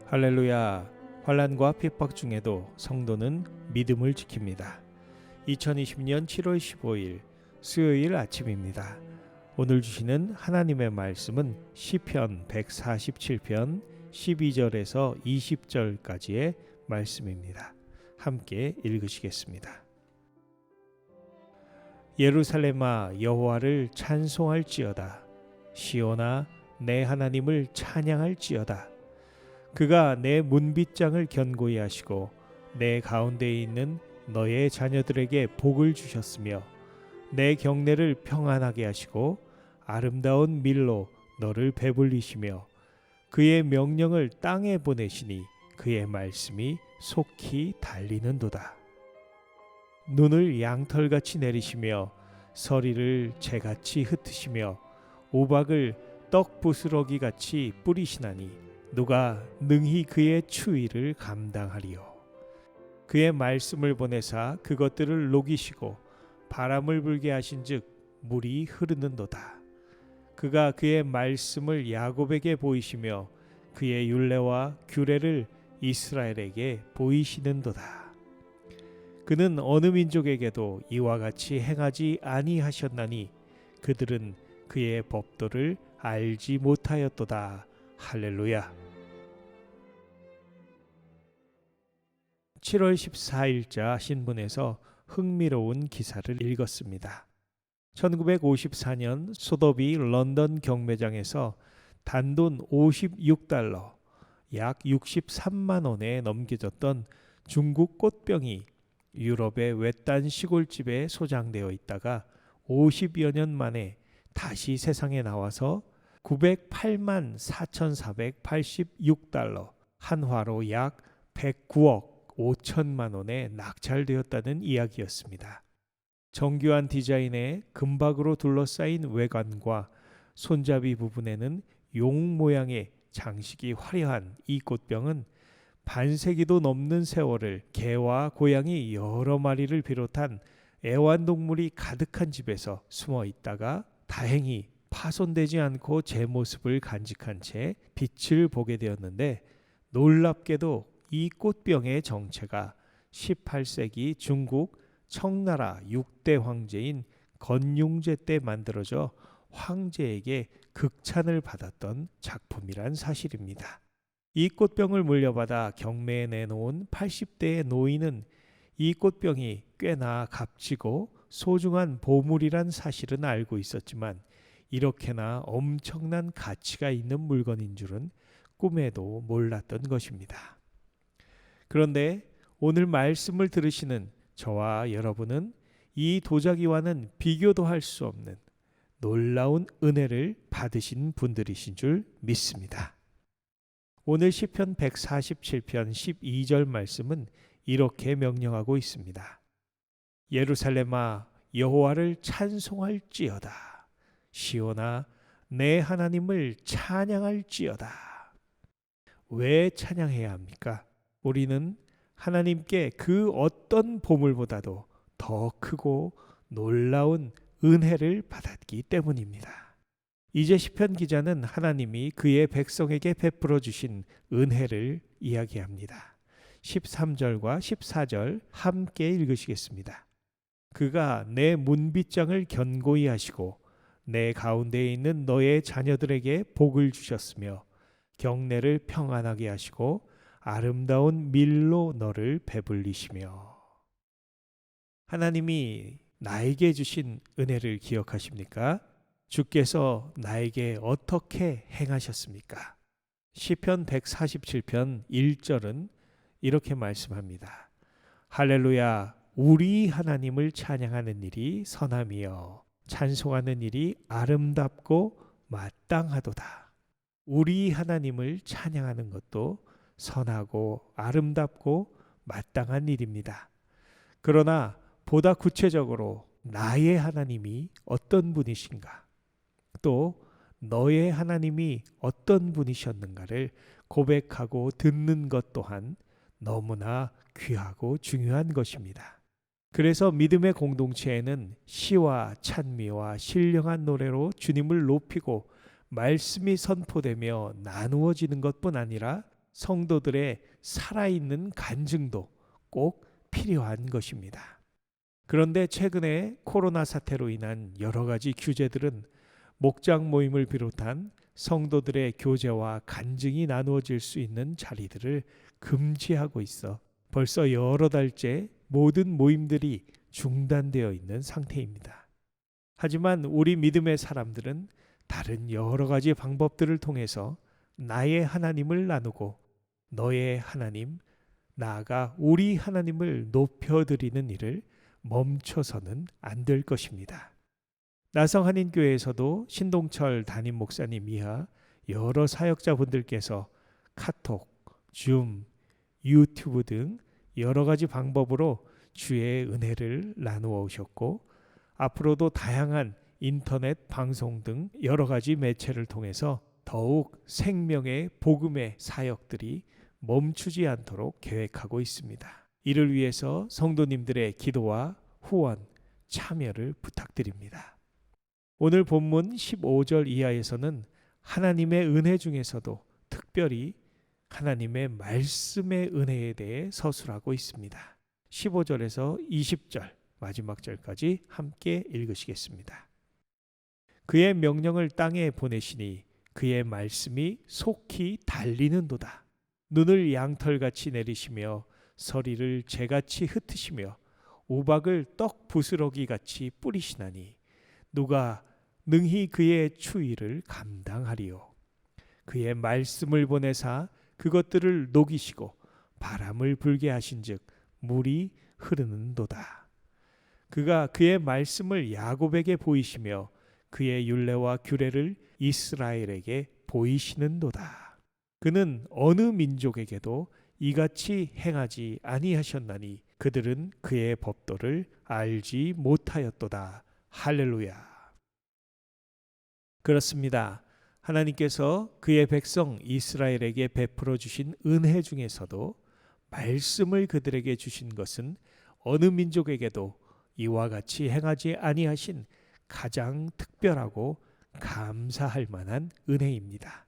할렐루야. 환난과 핍박 중에도 성도는 믿음을 지킵니다. 2020년 7월 15일 수요일 아침입니다. 오늘 주시는 하나님의 말씀은 시편 147편 12절에서 20절까지의 말씀입니다. 함께 읽으시겠습니다. 예루살렘아, 여호와를 찬송할지어다. 시온아, 내 하나님을 찬양할지어다. 그가 내 문빗장을 견고히 하시고 내 가운데에 있는 너의 자녀들에게 복을 주셨으며 내 경내를 평안하게 하시고 아름다운 밀로 너를 배불리시며 그의 명령을 땅에 보내시니 그의 말씀이 속히 달리는도다. 눈을 양털같이 내리시며 서리를 재같이 흩으시며 우박을 떡 부스러기같이 뿌리시나니 누가 능히 그의 추위를 감당하리요. 그의 말씀을 보내사 그것들을 녹이시고 바람을 불게 하신즉 물이 흐르는도다. 그가 그의 말씀을 야곱에게 보이시며 그의 율례와 규례를 이스라엘에게 보이시는도다. 그는 어느 민족에게도 이와 같이 행하지 아니하셨나니 그들은 그의 법도를 알지 못하였도다. 할렐루야. 7월 14일자 신문에서 흥미로운 기사를 읽었습니다. 1954년 소더비 런던 경매장에서 단돈 56달러, 약 63만 원에 넘겨졌던 중국 꽃병이 유럽의 외딴 시골집에 소장되어 있다가 50여 년 만에 다시 세상에 나와서 908만 4,486달러, 한화로 약 109억 5천만 원에 낙찰되었다는 이야기였습니다. 정교한 디자인의 금박으로 둘러싸인 외관과 손잡이 부분에는 용 모양의 장식이 화려한 이 꽃병은 반세기도 넘는 세월을 개와 고양이 여러 마리를 비롯한 애완동물이 가득한 집에서 숨어 있다가 다행히 파손되지 않고 제 모습을 간직한 채 빛을 보게 되었는데, 놀랍게도 이 꽃병의 정체가 18세기 중국 청나라 6대 황제인 건융제 때 만들어져 황제에게 극찬을 받았던 작품이란 사실입니다. 이 꽃병을 물려받아 경매에 내놓은 80대의 노인은 이 꽃병이 꽤나 값지고 소중한 보물이란 사실은 알고 있었지만 이렇게나 엄청난 가치가 있는 물건인 줄은 꿈에도 몰랐던 것입니다. 그런데 오늘 말씀을 들으시는 저와 여러분은 이 도자기와는 비교도 할 수 없는 놀라운 은혜를 받으신 분들이신 줄 믿습니다. 오늘 시편 147편 12절 말씀은 이렇게 명령하고 있습니다. 예루살렘아, 여호와를 찬송할지어다. 시온아, 내 하나님을 찬양할지어다. 왜 찬양해야 합니까? 우리는 하나님께 그 어떤 보물보다도 더 크고 놀라운 은혜를 받았기 때문입니다. 이제 시편 기자는 하나님이 그의 백성에게 베풀어 주신 은혜를 이야기합니다. 13절과 14절 함께 읽으시겠습니다. 그가 내 문빗장을 견고히 하시고 내 가운데에 있는 너의 자녀들에게 복을 주셨으며 경내를 평안하게 하시고 아름다운 밀로 너를 배불리시며. 하나님이 나에게 주신 은혜를 기억하십니까? 주께서 나에게 어떻게 행하셨습니까? 시편 147편 1절은 이렇게 말씀합니다. 할렐루야, 우리 하나님을 찬양하는 일이 선함이여 찬송하는 일이 아름답고 마땅하도다. 우리 하나님을 찬양하는 것도 선하고 아름답고 마땅한 일입니다. 그러나 보다 구체적으로 나의 하나님이 어떤 분이신가? 또 너의 하나님이 어떤 분이셨는가를 고백하고 듣는 것 또한 너무나 귀하고 중요한 것입니다. 그래서 믿음의 공동체에는 시와 찬미와 신령한 노래로 주님을 높이고 말씀이 선포되며 나누어지는 것뿐 아니라 성도들의 살아있는 간증도 꼭 필요한 것입니다. 그런데 최근에 코로나 사태로 인한 여러 가지 규제들은 목장 모임을 비롯한 성도들의 교제와 간증이 나누어질 수 있는 자리들을 금지하고 있어 벌써 여러 달째 모든 모임들이 중단되어 있는 상태입니다. 하지만 우리 믿음의 사람들은 다른 여러 가지 방법들을 통해서 나의 하나님을 나누고 너의 하나님, 나아가 우리 하나님을 높여드리는 일을 멈춰서는 안 될 것입니다. 나성한인교회에서도 신동철 담임 목사님 이하 여러 사역자분들께서 카톡, 줌, 유튜브 등 여러 가지 방법으로 주의 은혜를 나누어 오셨고 앞으로도 다양한 인터넷 방송 등 여러 가지 매체를 통해서 더욱 생명의 복음의 사역들이 멈추지 않도록 계획하고 있습니다. 이를 위해서 성도님들의 기도와 후원, 참여를 부탁드립니다. 오늘 본문 15절 이하에서는 하나님의 은혜 중에서도 특별히 하나님의 말씀의 은혜에 대해 서술하고 있습니다. 15절에서 20절 마지막 절까지 함께 읽으시겠습니다. 그의 명령을 땅에 보내시니 그의 말씀이 속히 달리는도다. 눈을 양털같이 내리시며 서리를 재같이 흩으시며 우박을 떡 부스러기같이 뿌리시나니 누가 능히 그의 추위를 감당하리요. 그의 말씀을 보내사 그것들을 녹이시고 바람을 불게 하신즉 물이 흐르는도다. 그가 그의 말씀을 야곱에게 보이시며 그의 율례와 규례를 이스라엘에게 보이시는도다. 그는 어느 민족에게도 이같이 행하지 아니하셨나니 그들은 그의 법도를 알지 못하였도다. 할렐루야. 그렇습니다. 하나님께서 그의 백성 이스라엘에게 베풀어 주신 은혜 중에서도 말씀을 그들에게 주신 것은 어느 민족에게도 이와 같이 행하지 아니하신 가장 특별하고 감사할 만한 은혜입니다.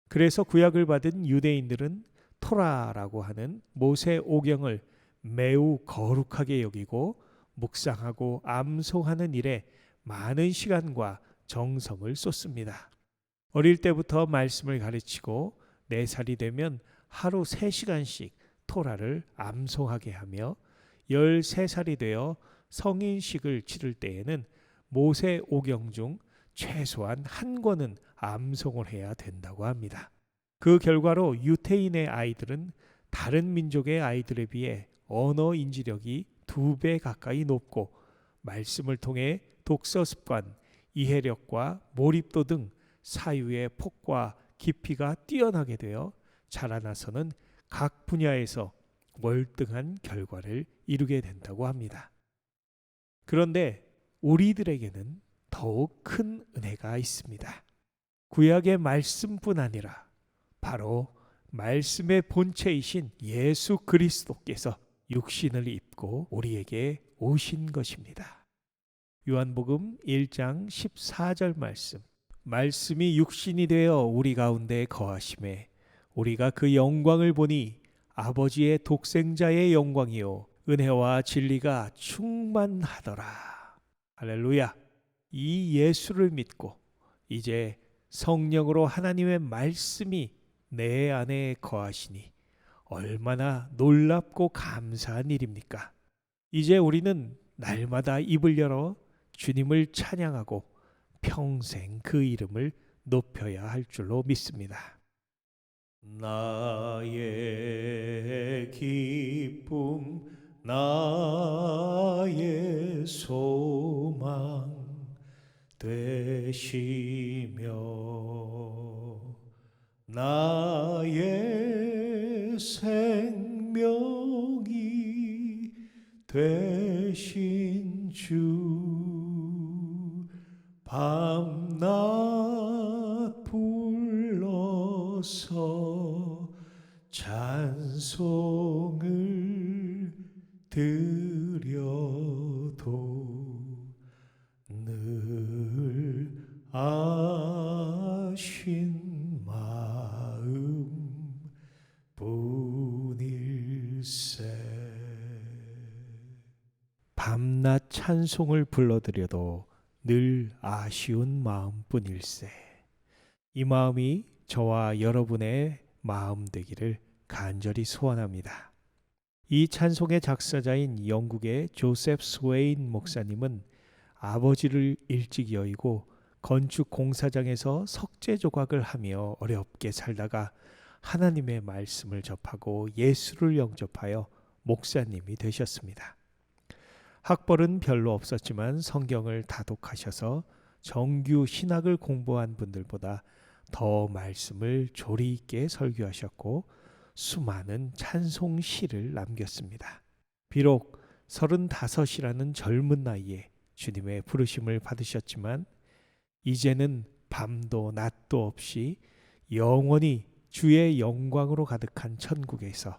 그래서 구약을 받은 유대인들은 토라라고 하는 모세 오경을 매우 거룩하게 여기고 묵상하고 암송하는 일에 많은 시간과 정성을 쏟습니다. 어릴 때부터 말씀을 가르치고 4살이 되면 하루 3시간씩 토라를 암송하게 하며 13살이 되어 성인식을 치를 때에는 모세 오경 중 최소한 한 권은 암송을 해야 된다고 합니다. 그 결과로 유태인의 아이들은 다른 민족의 아이들에 비해 언어 인지력이 2배 가까이 높고 말씀을 통해 독서 습관, 이해력과 몰입도 등 사유의 폭과 깊이가 뛰어나게 되어 자라나서는 각 분야에서 월등한 결과를 이루게 된다고 합니다. 그런데 우리들에게는 더욱 큰 은혜가 있습니다. 구약의 말씀뿐 아니라 바로 말씀의 본체이신 예수 그리스도께서 육신을 입고 우리에게 오신 것입니다. 요한복음 1장 14절 말씀. 말씀이 육신이 되어 우리 가운데 거하심에 우리가 그 영광을 보니 아버지의 독생자의 영광이요 은혜와 진리가 충만하더라. 할렐루야. 이 예수를 믿고 이제 성령으로 하나님의 말씀이 내 안에 거하시니 얼마나 놀랍고 감사한 일입니까? 이제 우리는 날마다 입을 열어 주님을 찬양하고 평생 그 이름을 높여야 할 줄로 믿습니다. 나의 기쁨, 나의 소망 되시며 나의 생명이 되신 주 밤낮 불러서 찬송을 드려도 늘 아신 마음 뿐일세. 밤낮 찬송을 불러드려도 늘 아쉬운 마음뿐일세. 이 마음이 저와 여러분의 마음 되기를 간절히 소원합니다. 이 찬송의 작사자인 영국의 조셉 스웨인 목사님은 아버지를 일찍 여의고 건축 공사장에서 석재 조각을 하며 어렵게 살다가 하나님의 말씀을 접하고 예수를 영접하여 목사님이 되셨습니다. 학벌은 별로 없었지만 성경을 다독하셔서 정규 신학을 공부한 분들보다 더 말씀을 조리 있게 설교하셨고 수많은 찬송 시를 남겼습니다. 비록 35이라는 젊은 나이에 주님의 부르심을 받으셨지만 이제는 밤도 낮도 없이 영원히 주의 영광으로 가득한 천국에서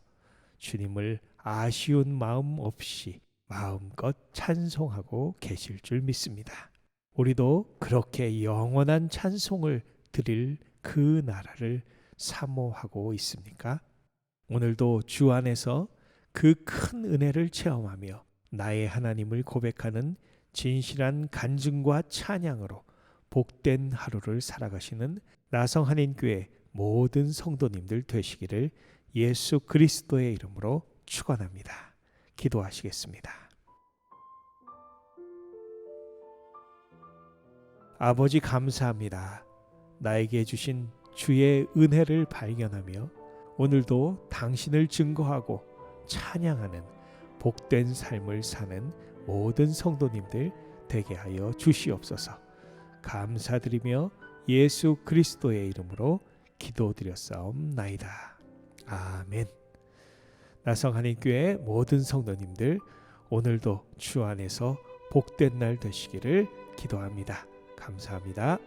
주님을 아쉬운 마음 없이 마음껏 찬송하고 계실 줄 믿습니다. 우리도 그렇게 영원한 찬송을 드릴 그 나라를 사모하고 있습니까? 오늘도 주 안에서 그 큰 은혜를 체험하며 나의 하나님을 고백하는 진실한 간증과 찬양으로 복된 하루를 살아가시는 나성한인교회 모든 성도님들 되시기를 예수 그리스도의 이름으로 축원합니다. 기도하시겠습니다. 아버지 감사합니다. 나에게 주신 주의 은혜를 발견하며 오늘도 당신을 증거하고 찬양하는 복된 삶을 사는 모든 성도님들 되게 하여 주시옵소서. 감사드리며 예수 그리스도의 이름으로 기도드렸사옵나이다. 아멘. 나성한인교회 모든 성도님들 오늘도 주 안에서 복된 날 되시기를 기도합니다. 감사합니다.